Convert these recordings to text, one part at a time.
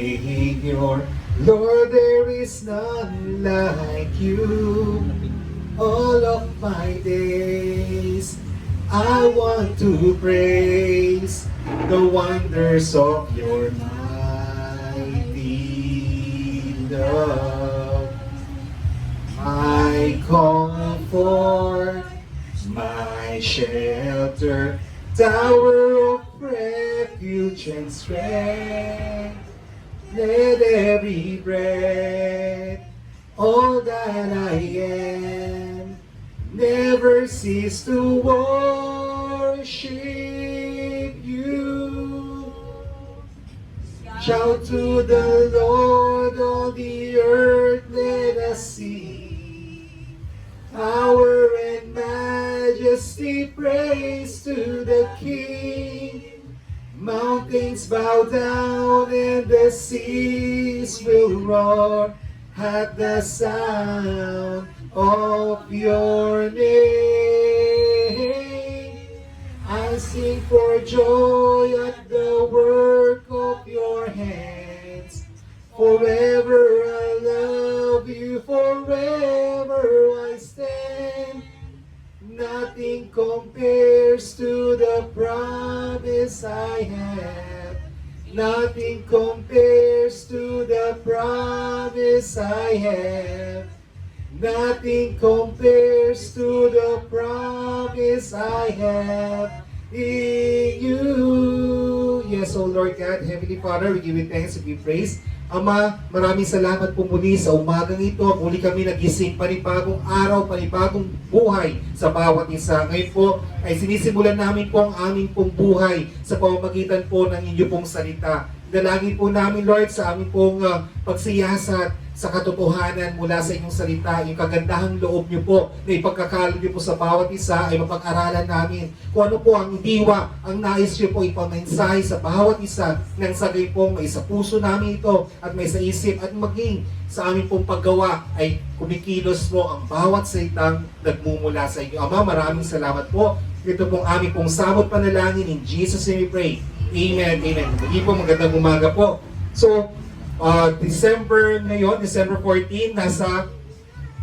Savior, Lord, there is none like you. All of my days, I want to praise the wonders of your mighty love. My comfort, my shelter, tower of refuge and strength. Let every breath, all that I am, never cease to worship you. Shout to the Lord, all the earth, let us see. Power and majesty, praise to the King. Mountains bow down and the seas will roar at the sound of your name. I sing for joy at the work of your hands. Forever I love you, forever I stand. Nothing compares to the promise I have. Nothing compares to the promise I have. Nothing compares to the promise I have in you. Yes, O Lord God, Heavenly Father, we give you thanks and we praise. Ama, maraming salamat po muli sa umagang ito. Muli kami nagising, panibagong araw, panibagong buhay sa bawat isa. Ngayon po ay sinisimulan namin po ang aming pong buhay sa pamamagitan po ng inyo pong salita. Dalangin po namin, Lord, sa aming pong pagsiyasat sa katotohanan mula sa inyong salita, yung kagandahang loob niyo po na ipagkakalo niyo po sa bawat isa ay mapag-aralan namin kung ano po ang diwa, ang nais niyo po ipamensahe sa bawat isa nang sagay po may sa puso namin ito at may sa isip at maging sa aming pong paggawa ay kumikilos po ang bawat salitang nagmumula sa inyo. Ama, maraming salamat po. Ito pong aming pong samot panalangin. In Jesus' name we pray. Amen. Amen. Hindi po, magandang umaga po. So, December 14, nasa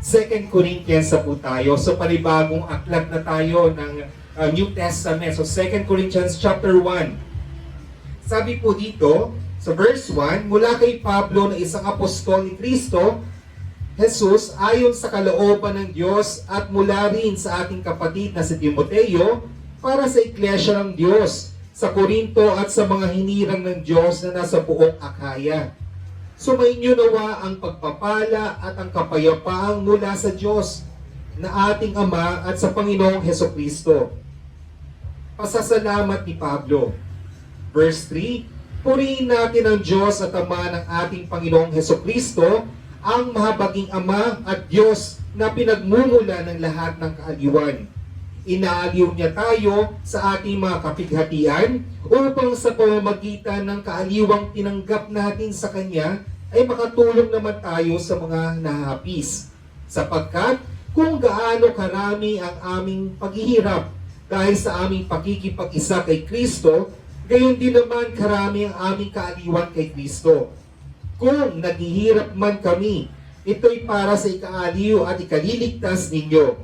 2 Corinthians na po tayo. So panibagong aklat na tayo ng New Testament. So 2 Corinthians chapter 1. Sabi po dito, sa verse 1, mula kay Pablo na isang apostol ni Kristo, Jesus, ayon sa kalooban ng Diyos at mula rin sa ating kapatid na si Timoteo, para sa iglesia ng Diyos, sa Korinto at sa mga hinirang ng Diyos na nasa buong Akaya. Sumainyo nawa ang pagpapala at ang kapayapaang mula sa Diyos na ating Ama at sa Panginoong Hesukristo. Pasasalamat ni Pablo. Verse 3, purihin natin ang Diyos at Ama ng ating Panginoong Hesukristo, ang mahabaging Ama at Diyos na pinagmumula ng lahat ng kaaliwan. Inaaliw niya tayo sa ating mga kapighatian upang sa pamamagitan ng kaaliwang tinanggap natin sa Kanya ay makatulong naman tayo sa mga nahahapis. Sapagkat kung gaano karami ang aming paghihirap dahil sa aming pakikipag-isa kay Kristo, gayon din naman karami ang aming kaaliwan kay Kristo. Kung naghihirap man kami, ito'y para sa ikaaliw at ikaliligtas ninyo.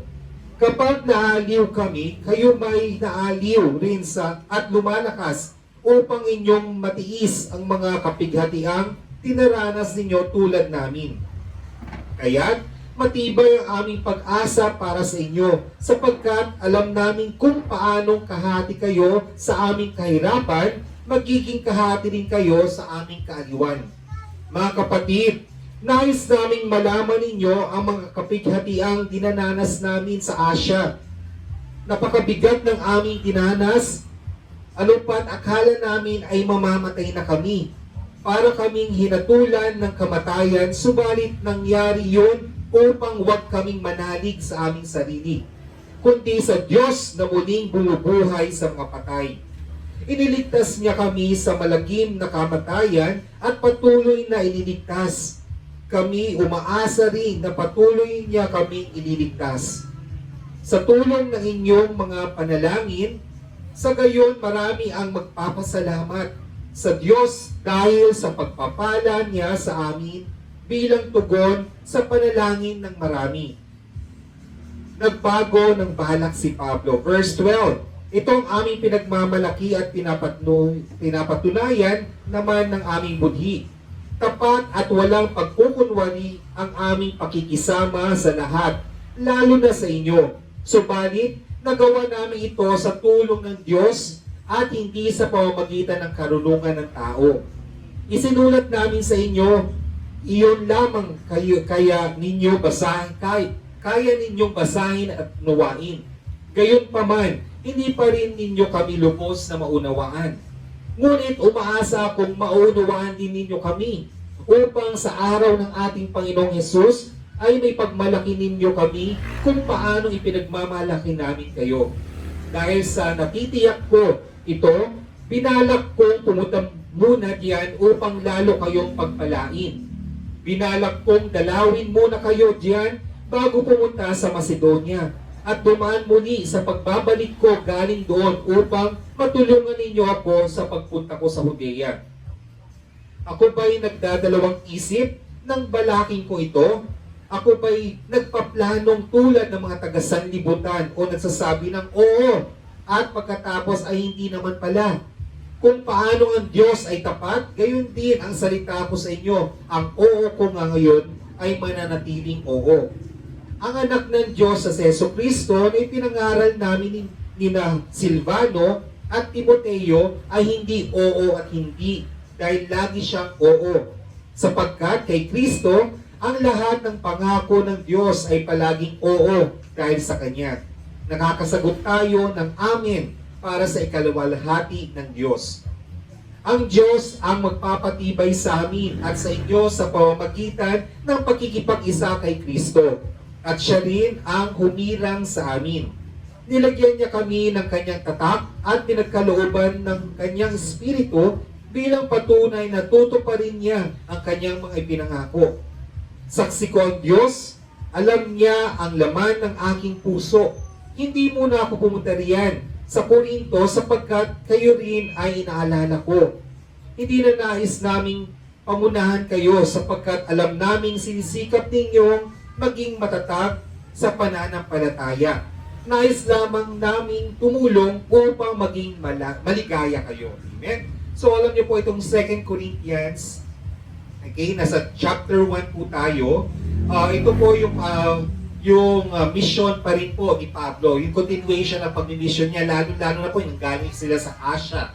Kapag naaliw kami, kayo may naaliw rin sa at lumalakas upang inyong matiis ang mga kapighatiang tinaranas ninyo tulad namin. Kaya't matibay ang aming pag-asa para sa inyo, sapagkat alam namin kung paanong kahati kayo sa aming kahirapan, magiging kahati rin kayo sa aming kaaliwan. Mga kapatid, nais naming malaman ninyo ang mga kapighatiang dinananas namin sa Asya. Napakabigat ng aming dinanas, ano pat akala namin ay mamamatay na kami. Para kaming hinatulan ng kamatayan, subalit nangyari yun upang huwag kaming manalig sa aming sarili, kundi sa Diyos na muling bumubuhay sa mga patay. Iniligtas niya kami sa malagim na kamatayan at patuloy na iniligtas. Kami umaasa rin na patuloy niya kaming ililigtas. Sa tulong ng inyong mga panalangin, sa gayon marami ang magpapasalamat. sa Diyos dahil sa pagpapala niya sa amin bilang tugon sa panalangin ng marami. Nagbago ng balak si Pablo. Verse 12, itong aming pinagmamalaki at pinapatunayan naman ng aming budhi. Tapat at walang pagkukunwari ang aming pakikisama sa lahat, lalo na sa inyo. Subalit, nagawa namin ito sa tulong ng Diyos at hindi sa pamamagitan ng karunungan ng tao. Isinulat namin sa inyo, iyon lamang kaya ninyong basahin, kaya ninyong basahin at nuwain. Gayunpaman, hindi pa rin ninyo kami lubos na maunawaan. Ngunit umaasa akong maunawaan din ninyo kami, upang sa araw ng ating Panginoong Hesus ay may pagmalaki ninyo kami kung paano ipinagmamalaki namin kayo. Dahil sa natitiyak ko ito, binalak kong pumunta muna diyan upang lalo kayong pagpalain. Binalak kong dalawin muna kayo diyan bago pumunta sa Macedonia at dumaan muli sa pagbabalik ko galing doon upang matulungan ninyo ako sa pagpunta ko sa Judea. Ako ba'y nagdadalawang isip nang balaking ko ito? Ako ba'y nagpaplanong tulad ng mga taga-sanlibutan o nagsasabi ng oo at pagkatapos ay hindi naman pala? Kung paano ang Diyos ay tapat, gayon din ang salita ko sa inyo. Ang oo ko nga ngayon ay mananatiling oo. Ang anak ng Diyos sa Jesucristo na ipinangaral namin ni Silvano at Timoteo ay hindi oo at hindi, dahil lagi siyang oo. Sapagkat kay Kristo, ang lahat ng pangako ng Diyos ay palaging oo dahil sa Kanya. Nakakasagot tayo ng amen para sa ikaluwalhati ng Diyos. Ang Diyos ang magpapatibay sa amin at sa inyo sa pamamagitan ng pagkikipag-isa kay Kristo. At siya rin ang humirang sa amin. Nilagyan niya kami ng kanyang tatak at pinagkalooban ng kanyang espiritu bilang patunay na tutuparin niya ang kanyang mga ipinangako. Saksi ko ang Diyos, alam niya ang laman ng aking puso. Hindi muna ako pumunta riyan sa Corinto sapagkat kayo rin ay inaalala ko. Hindi na nais naming pangunahan kayo sapagkat alam naming sinisikap ninyong maging matatag sa pananampalataya. Nais lamang naming tumulong upang maging maligaya kayo. Amen? So alam niyo po itong 2 Corinthians, okay, nasa chapter 1 po tayo. Ito po yung mission pa rin po ni Pablo, yung continuation ng pag-mission niya, lalo na po yung galing sila sa Asia.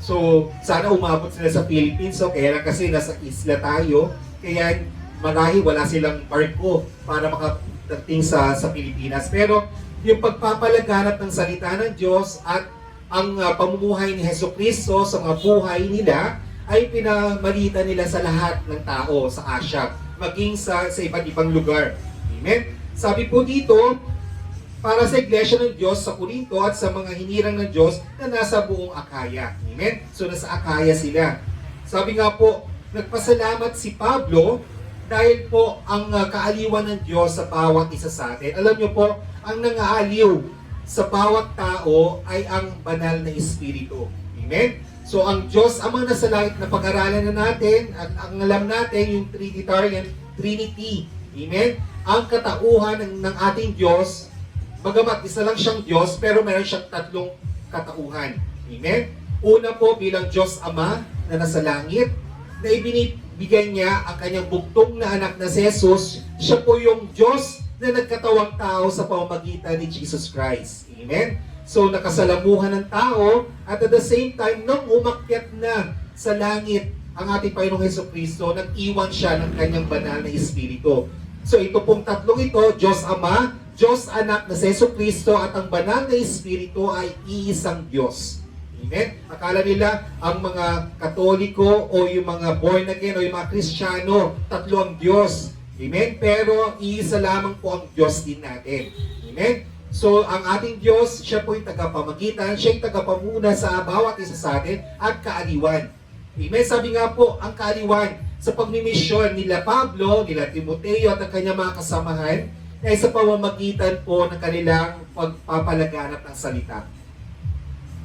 So sana umabot sila sa Philippines, so kaya lang kasi nasa isla tayo, kaya marahil wala silang barko para makadating sa Pilipinas. Pero yung pagpapalaganap ng salita ng Diyos at ang pamumuhay ni Jesucristo sa mga buhay nila ay pinamalita nila sa lahat ng tao sa Asia, maging sa iba't ibang lugar. Amen? Sabi po dito, para sa Iglesia ng Diyos sa Corinto at sa mga hinirang ng Diyos na nasa buong Akaya. Amen? So nasa Akaya sila. Sabi nga po, nagpasalamat si Pablo dahil po ang kaaliwan ng Diyos sa bawat isa sa atin. Alam niyo po, ang nangaaliw sa bawat tao ay ang banal na Espiritu. Amen? So ang Diyos, ang mga nasa langit na pag-aralan na natin, at ang alam natin, yung Trinitarian Trinity. Amen? Ang katauhan ng ating Diyos, bagamat isa lang siyang Diyos, pero meron siyang tatlong katauhan. Amen? Una po bilang Diyos Ama na nasa langit, na ibinibigay niya ang kanyang bugtong na anak na si Jesus. Siya po yung Diyos na nagkatawang tao sa pamamagitan ni Jesus Christ. Amen? So nakasalamuhan ng tao at at the same time, nung umakyat na sa langit ang ating Panginoong Jesucristo, nag-iwan siya ng kanyang banal na Espiritu. So ito pong tatlong ito, Diyos Ama, Diyos Anak na si Jesucristo at ang banal na Espiritu ay iisang Diyos. Amen? Akala nila ang mga Katoliko o yung mga born again o yung mga Kristiyano, tatlo ang Diyos. Amen? Pero iisa lamang po ang Diyos din natin. Amen? So ang ating Diyos, siya po yung tagapamagitan, siya yung tagapamuna sa bawat isa sa atin at kaaliwan. Amen? Sabi nga po, ang kaaliwan sa pagmimisyon nila Pablo, nila Timoteo at ang kanyang mga kasamahan ay sa pamamagitan po ng kanilang pagpapalaganap ng salita.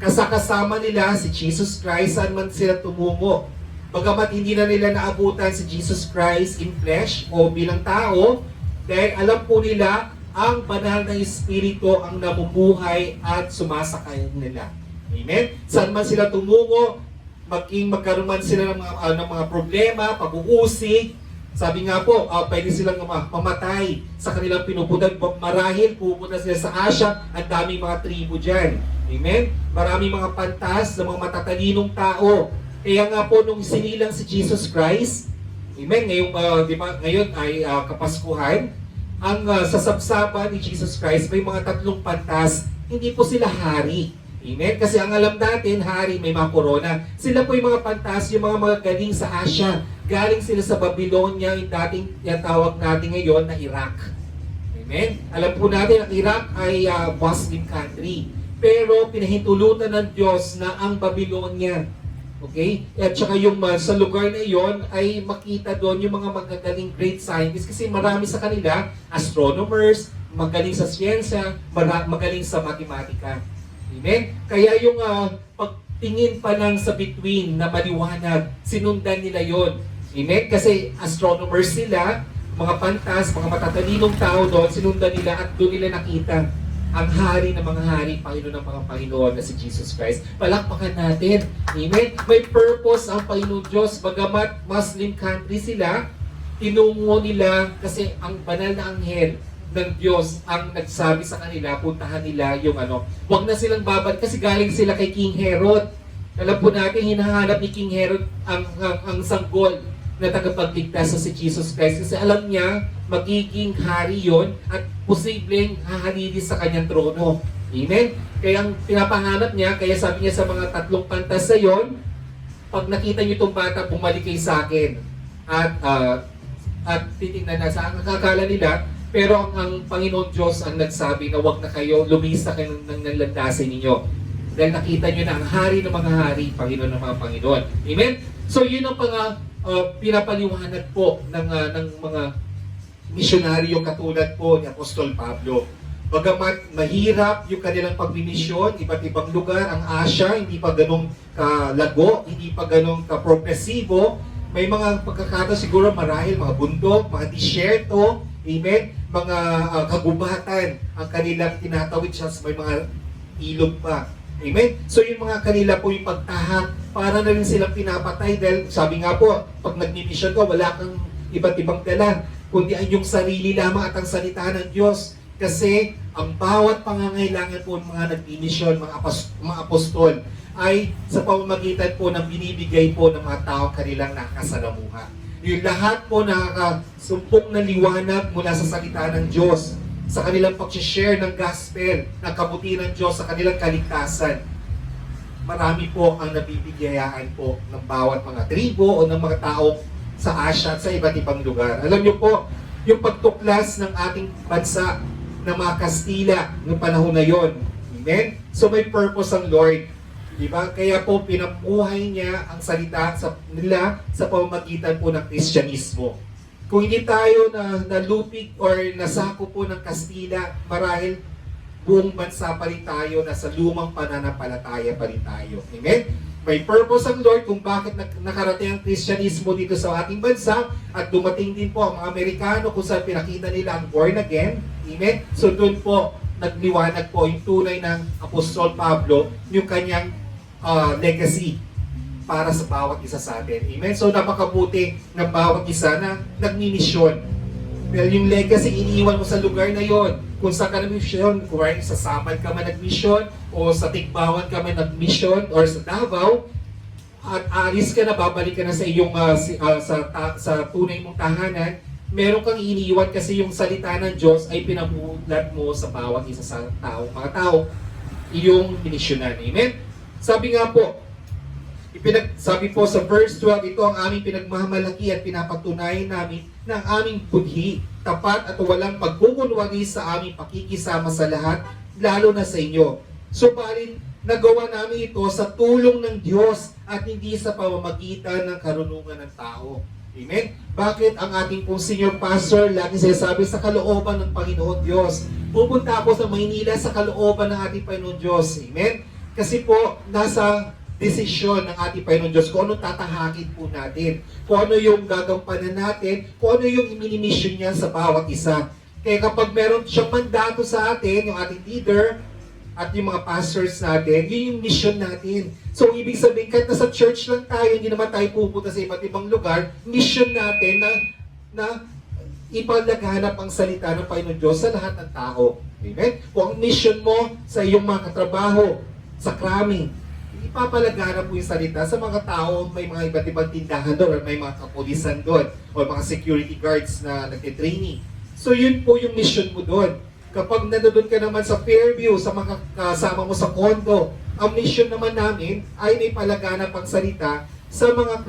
Kasama nila si Jesus Christ saan man sila tumungo. Bagamat hindi na nila naabutan si Jesus Christ in flesh o bilang tao, dahil alam po nila ang banal na Espiritu ang namumuhay at sumasakay nila. Amen? Saan man sila tumungo, magkaroon man sila ng mga problema, pag-uusig, sabi nga po, pwede silang mamatay sa kanilang pinupuntan. Marahil pupunta sila sa Asia, ang daming mga tribu dyan. Amen? Maraming mga pantas ng mga matatalinong tao. Kaya nga po, nung sinilang si Jesus Christ, amen, ngayon ay Kapaskuhan, ang sasabsaban ni Jesus Christ, may mga 3 pantas, hindi po sila hari. Amen? Kasi ang alam natin, hari, may mga korona. Sila po yung mga pantas, yung mga galing sa Asia. Galing sila sa Babylonia, yung dating tawag natin ngayon na Iraq. Amen? Alam po natin, ang Iraq ay Muslim country. Pero pinahintulutan ng Diyos na ang Babylonia. Okay? At saka yung sa lugar na iyon ay makita doon yung mga magagaling great scientists kasi marami sa kanila, astronomers, magaling sa siyensya, magaling sa matematika. Amen? Kaya yung pagtingin pa lang sa bituin na maliwanag, sinundan nila yon. Amen? Kasi astronomers sila, mga pantas, mga matatalinong tao doon, sinundan nila at doon nila nakita ang hari ng mga hari, Panginoon ng mga Panginoon na si Jesus Christ. Palakpakan natin. Amen? May purpose ang Panginoon Diyos. Bagamat Muslim country sila, tinungo nila kasi ang banal na anghel ng Diyos ang nagsabi sa kanila, puntahan nila yung huwag na silang babad kasi galing sila kay King Herod. Alam po natin, hinahanap ni King Herod ang sanggol na tagapagligtas sa si Jesus Christ kasi alam niya magiging hari yon at posibleng haharili sa kanyang trono. Amen? Kaya ang pinapanganap niya, kaya sabi niya sa mga 3 pantas na yon, pag nakita niyo itong bata, bumalik kayo sa akin. At titingnan na sa nakakala nila, pero ang Panginoon Diyos ang nagsabi na wag na kayo, lumista kayo ng landasin ninyo. Dahil nakita niyo na ang hari ng mga hari, Panginoon ng mga Panginoon. Amen? So yun ang pinapaliwanag po ng mga misyonaryo katulad po ni Apostol Pablo. Bagamat mahirap yung kanilang pagmimisyon, iba't ibang lugar, ang Asia, hindi pa ganong kalago, hindi pa ganong ka-progresibo, may mga pagkakataon siguro marahil mga bundok, mga disyerto, amen, mga kagubatan ang kanilang tinatawid siya sa may mga ilog pa. Amen? So yung mga kanila po yung pagtahak, para na rin silang pinapatay dahil sabi nga po, pag nagmimisyon ka, wala kang iba't ibang dala, kundi ay yung sarili lamang at ang salita ng Diyos. Kasi ang bawat pangangailangan po ng mga nagmimisyon, mga apostol, ay sa pamamagitan po ng binibigay po ng mga tao kanilang nakasalamuha. Yung lahat po nakakasumpok na liwanag mula sa salita ng Diyos, sa kanilang pag-share ng gospel, ng kabutihan ng Diyos sa kanilang kaligtasan. Marami po ang nabibigayaan po ng bawat mga tribo o ng mga tao sa Asia at sa iba't ibang lugar. Alam niyo po, yung pagtuklas ng ating bansa ng mga Kastila noong panahon na yon. Amen? So may purpose ang Lord. Diba? Kaya po pinamuhay niya ang salita nila sa pamamagitan po ng Kristyanismo. Kung hindi tayo nalupig or nasako po ng Kastila, marahil buong bansa pa rin tayo, nasa lumang pananampalataya pa rin tayo. Amen? May purpose ang Lord kung bakit nakarating ang Kristyanismo dito sa ating bansa at dumating din po ang mga Amerikano kung saan pinakita nila ang born again. Amen? So doon po nagliwanag po yung tunay ng Apostol Pablo, yung kanyang legacy para sa bawat isa sa atin. Amen? So napakabuti ng bawat isa na nagmimisyon. Well, yung legacy iniiwan mo sa lugar na yon. Kung saan ka nagmisyon, kung sa Samad ka man nagmisyon, o sa Tigbawan ka man nagmisyon, or sa Davao, at alis ka na, babalik ka na sa iyong sa tunay mong tahanan, meron kang iniiwan kasi yung salita ng Diyos ay pinamulat mo sa bawat isa sa mga tao, iyong minisyonan. Amen? Sabi nga po, sabi po sa verse 12, ito ang aming pinagmamalaki at pinapatunayan namin ng aming budhi, tapat at walang pagkukunwari sa aming pakikisama sa lahat, lalo na sa inyo. Subalit, nagawa namin ito sa tulong ng Diyos at hindi sa pamamagitan ng karunungan ng tao. Amen? Bakit ang ating pong senior pastor lagi sinasabi sa kalooban ng Panginoon Diyos? Pupunta ako sa Maynila sa kalooban ng ating Panginoon Diyos. Amen? Kasi po, nasa desisyon ng ating Panginoon Diyos kung anong tatahakin po natin, kung ano yung gagampanan natin, kung ano yung minimission niya sa bawat isa. Kaya kapag meron siyang mandato sa atin, yung ating leader, at yung mga pastors natin, yun yung mission natin. So, ibig sabihin, kahit nasa church lang tayo, hindi naman tayo pupunta sa iba't ibang lugar, mission natin na ipalaganap ang salita ng Panginoon Diyos sa lahat ng tao. Amen? Kung ang mission mo sa iyong mga katrabaho, sa krami, ipapalaganap mo yung salita sa mga tao, may mga iba't ibang tindahan doon, or may mga kapulisan doon, o mga security guards na nagtitraining. So, yun po yung mission mo doon. Kapag nandoon ka naman sa Fairview, sa mga kasama mo sa condo, ang mission naman namin ay may palaganap ang salita sa mga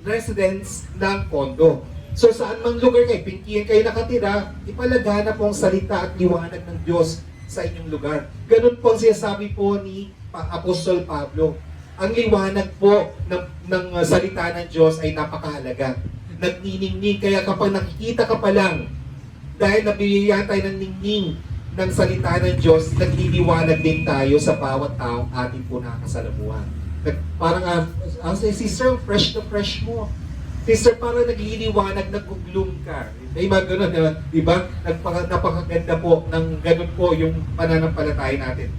residents ng condo. So saan mang lugar kayo, pinkiyan kayo nakatira, ipalaganap po ang salita at liwanag ng Diyos sa inyong lugar. Ganun po ang sinasabi po ni Apostol Pablo. Ang liwanag po ng salita ng Diyos ay napakahalaga. Nagniningning, kaya kapag nakikita ka pa lang, dahil nabibigyan tayo ng ningning ng salita ng Diyos, nagliliwanag din tayo sa bawat taong ating po nakakasalamuhan. Parang, sister, fresh na fresh mo. Sister, parang nagliliwanag, nag-gloom ka. May mga ganun, di ba? Napakaganda po ng ganun po yung pananampalataya natin.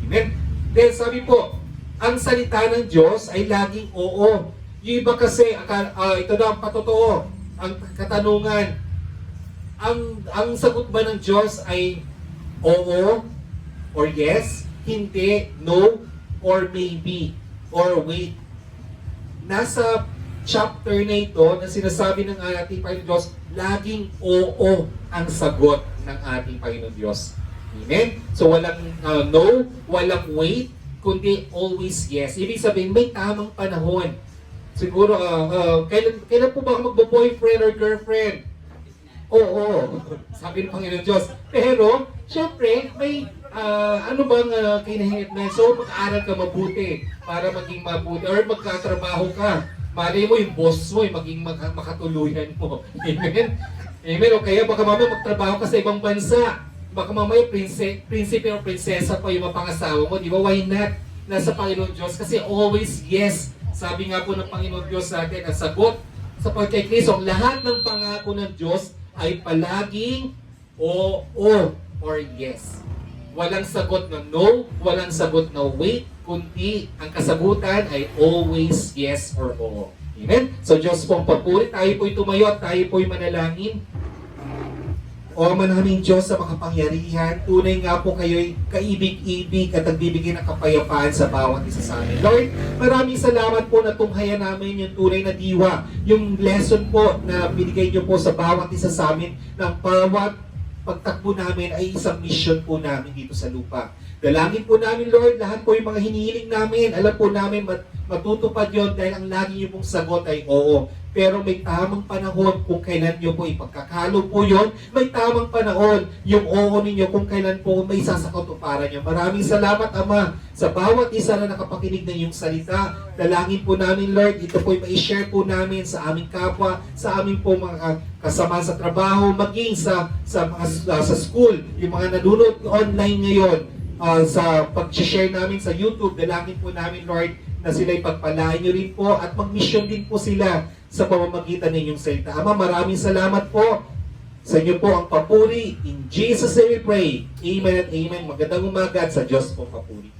Amen? Then sabi po, ang salita ng Diyos ay laging oo. Yung iba kasi, ito na ang patotoo, ang katanungan, ang sagot ba ng Diyos ay oo or yes, hindi, no, or maybe, or wait. Nasa chapter na ito na sinasabi ng ating Panginoon Diyos, laging oo ang sagot ng ating Panginoon Diyos. Amen? So walang no, walang wait, kundi always yes. Ibig sabihin, may tamang panahon. Siguro, kailan po ba magbo-boyfriend or girlfriend? Oo, sabi ng Panginoon Diyos. Pero, syempre, may ano bang kinahingit na? So, mag-aaral ka mabuti para maging mabuti or magkatrabaho ka. Malay mo, yung boss mo, maging makatuluyan mo. Amen? Amen? O kaya baka mamaya magtrabaho ka sa ibang bansa. Baka mamaya prinsipe o prinsesa pa yung mapangasawa mo. Di ba? Why not? Nasa Panginoon Diyos. Kasi always yes. Sabi nga po ng Panginoon Diyos sa atin, ang sagot sa pagkikristo, ang lahat ng pangako ng Diyos ay palaging oo or yes. Walang sagot na no, walang sagot na wait, kundi ang kasagutan ay always yes or oo. Amen? So Diyos pong papuri, tayo po'y tumayo at tayo po'y manalangin. O manaming Diyos sa makapangyarihan, tunay nga po kayo'y kaibig-ibig at nagbibigay ng kapayapaan sa bawat isa sa amin. Lord, maraming salamat po na tunghayan namin yung tunay na diwa, yung lesson po na binigay niyo po sa bawat isa sa amin ng bawat pagtakbo namin ay isang mission po namin dito sa lupa. Dalangin po namin, Lord, lahat po yung mga hinihiling namin, alam po namin matutupad yon dahil ang lagi niyo pong sagot ay oo. Pero may tamang panahon kung kailan nyo po ipagkakalo po yon. May tamang panahon yung oo ninyo kung kailan po may sasakatuparan nyo. Maraming salamat, Ama, sa bawat isa na nakapakinig ng iyong salita. Dalangin po namin, Lord, ito po i-share po namin sa aming kapwa, sa aming po mga kasama sa trabaho, maging sa school, yung mga nanonood online ngayon, sa pag-share namin sa YouTube. Dalangin po namin, Lord, na sila'y pagpalain nyo rin po at mag-mission din po sila sa pamamagitan ng inyong salita. Ama, maraming salamat po. Sa inyo po ang papuri. In Jesus' name we pray. Amen and amen. Magandang umaga at sa Diyos po papuri.